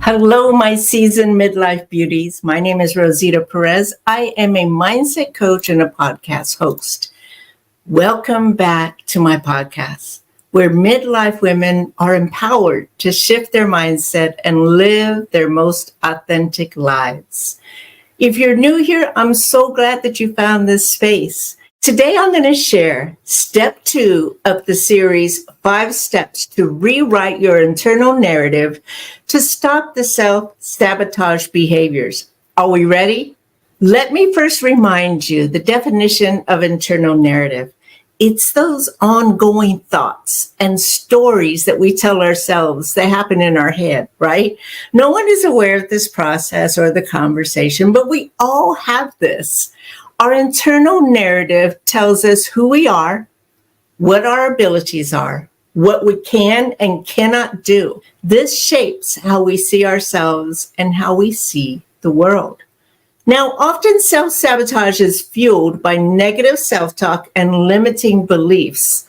Hello, my seasoned midlife beauties. My name is Rosita Perez. I am a mindset coach and a podcast host. Welcome back to my podcast, where midlife women are empowered to shift their mindset and live their most authentic lives. If you're new here, I'm so glad that you found this space. Today, I'm going to share step 2 of the series, 5 steps to rewrite your internal narrative to stop the self-sabotage behaviors. Are we ready? Let me first remind you the definition of internal narrative. It's those ongoing thoughts and stories that we tell ourselves that happen in our head, right? No one is aware of this process or the conversation, but we all have this. Our internal narrative tells us who we are, what our abilities are, what we can and cannot do. This shapes how we see ourselves and how we see the world. Now, often self-sabotage is fueled by negative self-talk and limiting beliefs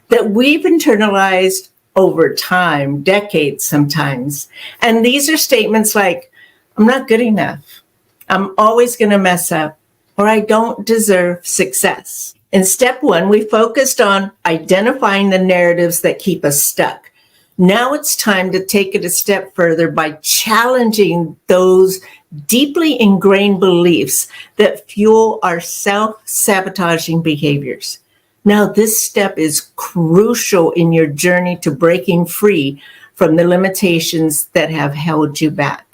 that we've internalized over time, decades sometimes. And these are statements like, I'm not good enough, I'm always going to mess up, or I don't deserve success. In step 1, we focused on identifying the narratives that keep us stuck. Now it's time to take it a step further by challenging those deeply ingrained beliefs that fuel our self-sabotaging behaviors. Now, this step is crucial in your journey to breaking free from the limitations that have held you back.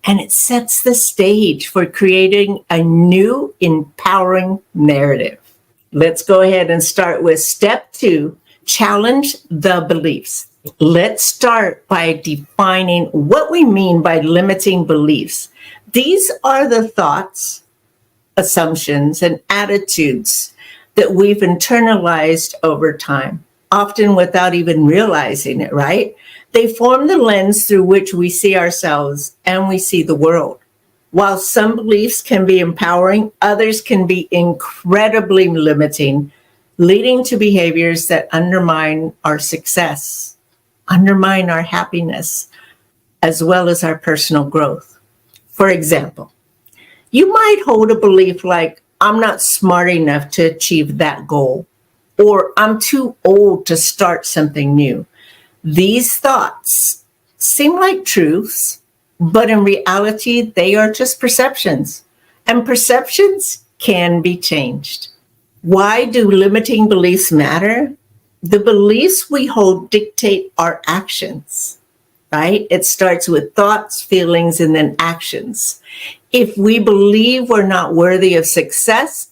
And it sets the stage for creating a new, empowering narrative. Let's go ahead and start with step 2, challenge the beliefs. Let's start by defining what we mean by limiting beliefs. These are the thoughts, assumptions, and attitudes that we've internalized over time, often without even realizing it, right? They form the lens through which we see ourselves and we see the world. While some beliefs can be empowering, others can be incredibly limiting, leading to behaviors that undermine our success, undermine our happiness, as well as our personal growth. For example, you might hold a belief like, I'm not smart enough to achieve that goal, or I'm too old to start something new. These thoughts seem like truths, but in reality, they are just perceptions, and perceptions can be changed. Why do limiting beliefs matter? The beliefs we hold dictate our actions, right? It starts with thoughts, feelings, and then actions. If we believe we're not worthy of success,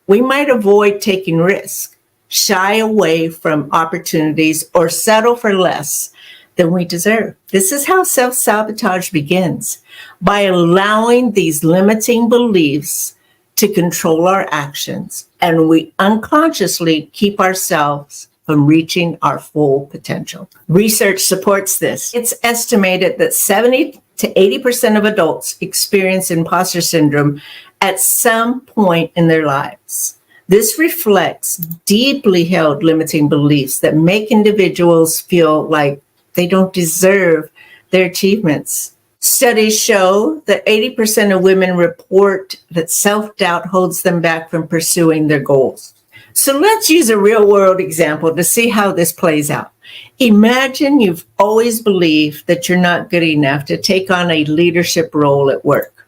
we might avoid taking risks, shy away from opportunities, or settle for less than we deserve. This is how self-sabotage begins, by allowing these limiting beliefs to control our actions, and we unconsciously keep ourselves from reaching our full potential. Research supports this. It's estimated that 70 to 80% of adults experience imposter syndrome at some point in their lives. This reflects deeply held limiting beliefs that make individuals feel like they don't deserve their achievements. Studies show that 80% of women report that self-doubt holds them back from pursuing their goals. So let's use a real-world example to see how this plays out. Imagine you've always believed that you're not good enough to take on a leadership role at work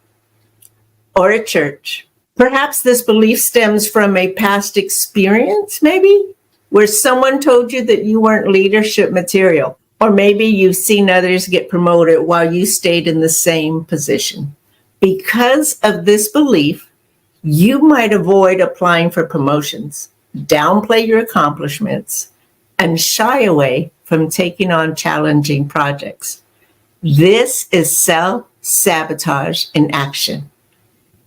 or at church. Perhaps this belief stems from a past experience, maybe, where someone told you that you weren't leadership material. Or maybe you've seen others get promoted while you stayed in the same position. Because of this belief, you might avoid applying for promotions, downplay your accomplishments, and shy away from taking on challenging projects. This is self-sabotage in action.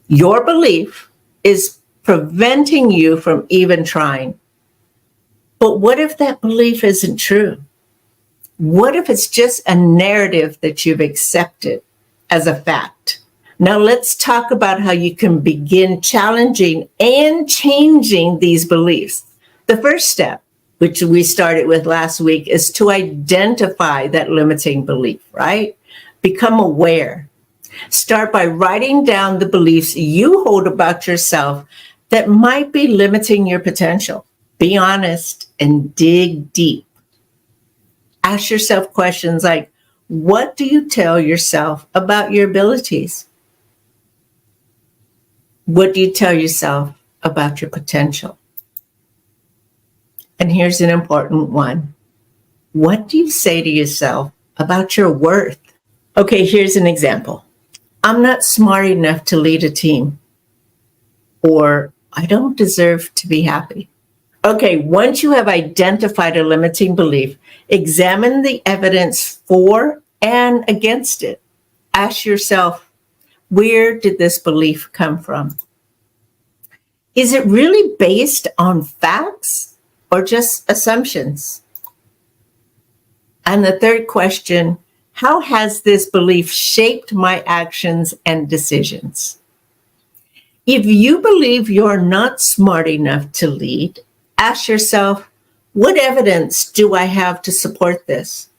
Your belief is preventing you from even trying. But what if that belief isn't true? What if it's just a narrative that you've accepted as a fact? Now let's talk about how you can begin challenging and changing these beliefs. The first step, which we started with last week, is to identify that limiting belief, right? Become aware. Start by writing down the beliefs you hold about yourself that might be limiting your potential. Be honest and dig deep. Ask yourself questions like, what do you tell yourself about your abilities? What do you tell yourself about your potential? And here's an important one. What do you say to yourself about your worth? Okay, here's an example. I'm not smart enough to lead a team. Or I don't deserve to be happy. Okay, once you have identified a limiting belief, examine the evidence for and against it. Ask yourself, where did this belief come from? Is it really based on facts or just assumptions? And the third question, how has this belief shaped my actions and decisions? If you believe you're not smart enough to lead, ask yourself, what evidence do I have to support this?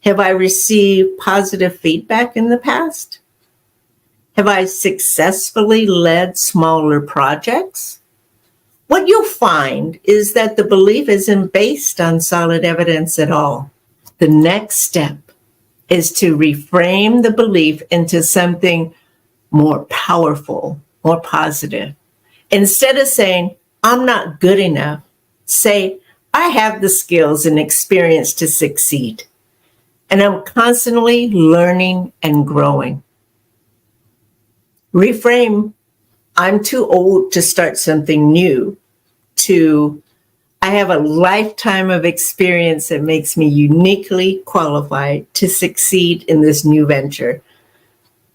Have I received positive feedback in the past? Have I successfully led smaller projects? What you'll find is that the belief isn't based on solid evidence at all. The next step is to reframe the belief into something more powerful, more positive. Instead of saying, I'm not good enough, say, I have the skills and experience to succeed, and I'm constantly learning and growing. Reframe, I'm too old to start something new, to I have a lifetime of experience that makes me uniquely qualified to succeed in this new venture.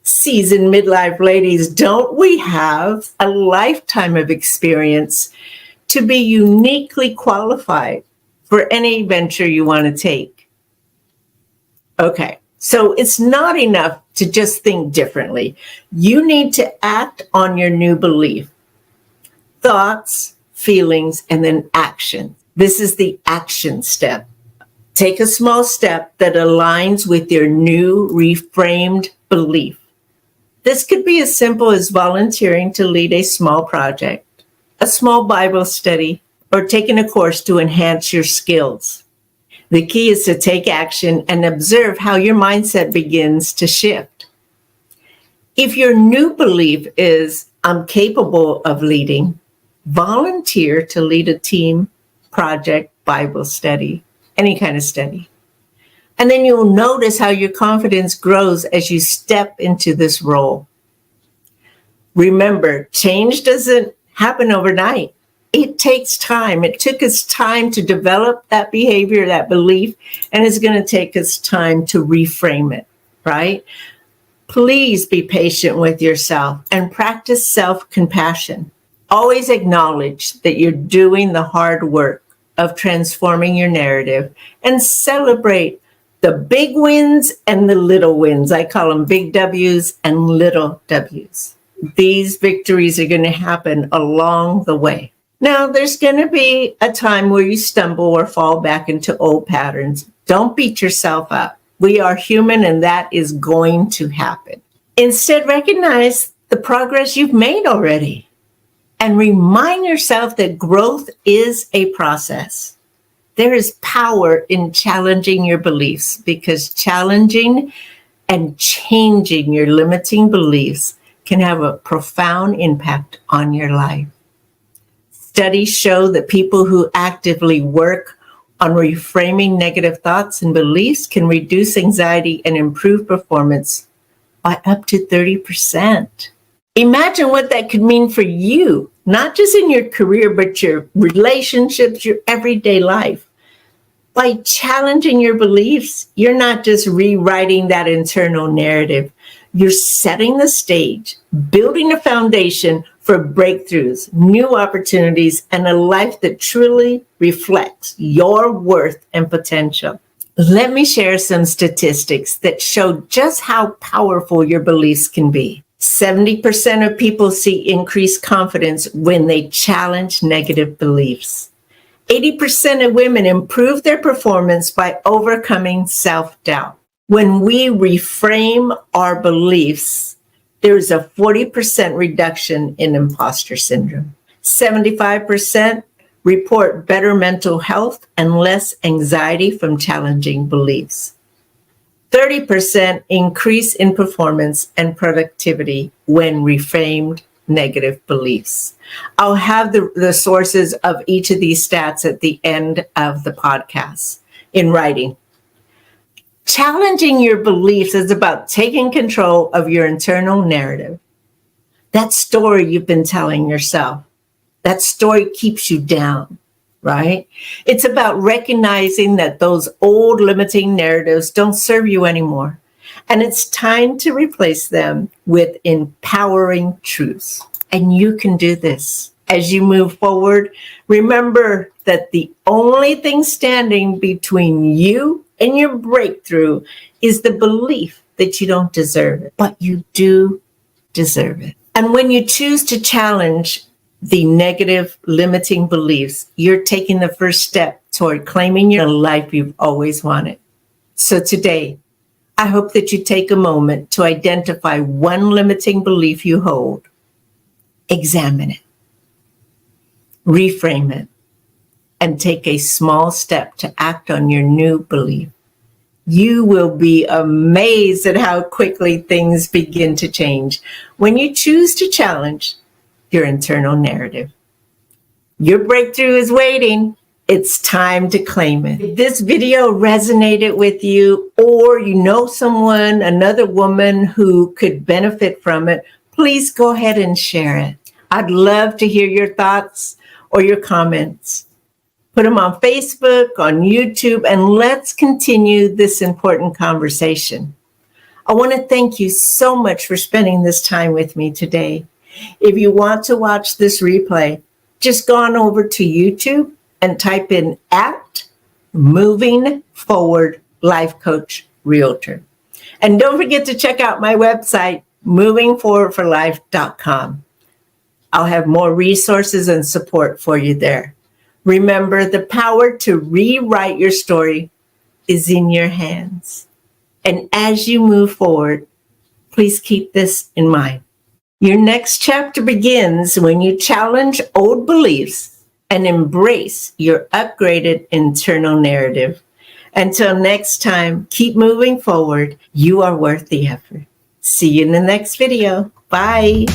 Seasoned midlife ladies, don't we have a lifetime of experience to be uniquely qualified for any venture you want to take? Okay, so it's not enough to just think differently. You need to act on your new belief. Thoughts, feelings, and then action. This is the action step. Take a small step that aligns with your new reframed belief. This could be as simple as volunteering to lead a small project, a small Bible study, or taking a course to enhance your skills. The key is to take action and observe how your mindset begins to shift. If your new belief is, I'm capable of leading, volunteer to lead a team, project, Bible study, any kind of study. And then you'll notice how your confidence grows as you step into this role. Remember, change doesn't happen overnight. It takes time. It took us time to develop that behavior, that belief, and it's going to take us time to reframe it, right? Please be patient with yourself and practice self-compassion. Always acknowledge that you're doing the hard work of transforming your narrative and celebrate the big wins and the little wins. I call them big W's and little W's. These victories are going to happen along the way. Now, there's going to be a time where you stumble or fall back into old patterns. Don't beat yourself up. We are human, and that is going to happen. Instead, recognize the progress you've made already and remind yourself that growth is a process. There is power in challenging your beliefs, because challenging and changing your limiting beliefs can have a profound impact on your life. Studies show that people who actively work on reframing negative thoughts and beliefs can reduce anxiety and improve performance by up to 30%. Imagine what that could mean for you, not just in your career, but your relationships, your everyday life. By challenging your beliefs, you're not just rewriting that internal narrative. You're setting the stage, building a foundation for breakthroughs, new opportunities, and a life that truly reflects your worth and potential. Let me share some statistics that show just how powerful your beliefs can be. 70% of people see increased confidence when they challenge negative beliefs. 80% of women improve their performance by overcoming self-doubt. When we reframe our beliefs, there's a 40% reduction in imposter syndrome. 75% report better mental health and less anxiety from challenging beliefs. 30% increase in performance and productivity when reframed negative beliefs. I'll have the sources of each of these stats at the end of the podcast in writing. Challenging your beliefs is about taking control of your internal narrative. That story you've been telling yourself, that story keeps you down, right? It's about recognizing that those old limiting narratives don't serve you anymore. And it's time to replace them with empowering truths. And you can do this. As you move forward, remember that the only thing standing between you and your breakthrough is the belief that you don't deserve it, but you do deserve it. And when you choose to challenge the negative limiting beliefs, you're taking the first step toward claiming your life you've always wanted. So today, I hope that you take a moment to identify one limiting belief you hold, examine it, reframe it, and take a small step to act on your new belief. You will be amazed at how quickly things begin to change when you choose to challenge your internal narrative. Your breakthrough is waiting. It's time to claim it. If this video resonated with you, or you know someone, another woman who could benefit from it, please go ahead and share it. I'd love to hear your thoughts or your comments. Put them on Facebook, on YouTube, and let's continue this important conversation. I want to thank you so much for spending this time with me today. If you want to watch this replay, just go on over to YouTube and type in at Moving Forward Life Coach Realtor. And don't forget to check out my website, movingforwardforlife.com. I'll have more resources and support for you there. Remember, the power to rewrite your story is in your hands. And as you move forward, please keep this in mind. Your next chapter begins when you challenge old beliefs and embrace your upgraded internal narrative. Until next time, keep moving forward. You are worth the effort. See you in the next video. Bye.